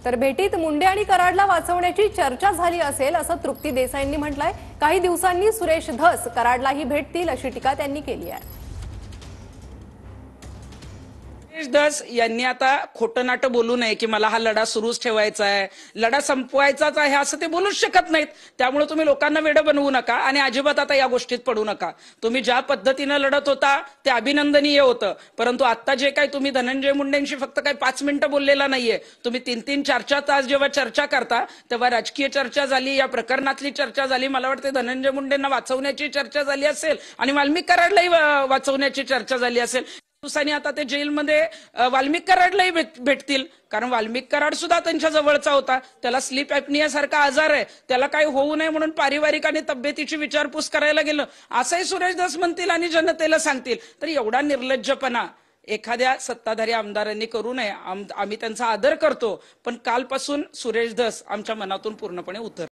तर भेटीत मुंडे आणि कराडला वाचवण्याची चर्चा झाली असेल असं तृप्ती देसाईंनी म्हटलंय। काही दिवसांनी सुरेश धस कराडलाही भेटतील अशी टीका त्यांनी केली आहे। सुरेश धस यांनी आता खोटं नाटं बोलू नये की मला हा लढा सुरूच ठेवायचा आहे, लढा संपवायचाच आहे असं ते बोलूच शकत नाहीत। त्यामुळे तुम्ही लोकांना वेडं बनवू नका आणि अजिबात आता या गोष्टीत पडू नका। तुम्ही ज्या पद्धतीने लढत होता ते अभिनंदनीय होतं, परंतु आता जे काही तुम्ही धनंजय मुंडेंशी फक्त काही 5 मिनिटं बोललेला नाहीये, तुम्ही 3-3, 4-4 तास जेव्हा चर्चा करता तेव्हा राजकीय चर्चा झाली, या प्रकरणातली चर्चा झाली। मला वाटते धनंजय मुंडेंना वाचवण्याची चर्चा झाली असेल आणि वाल्मिक कराडलाही वाचवण्याची चर्चा झाली असेल। दिवसांनी आता ते जेलमध्ये वाल्मिक कराडलाही भेटतील, कारण वाल्मिक कराड सुद्धा त्यांच्या जवळचा होता। त्याला स्लीप ऍपनिया सारखा आजार आहे, त्याला काही होऊ नये म्हणून पारिवारिक आणि तब्येतीची विचारपूस करायला गेलं असंही सुरेश धस म्हणतील आणि जनतेला सांगतील। तर एवढा निर्लज्जपणा एखाद्या सत्ताधारी आमदारांनी करू नये। आम्ही त्यांचा आदर करतो, पण कालपासून सुरेश धस आमच्या मनातून पूर्णपणे उतर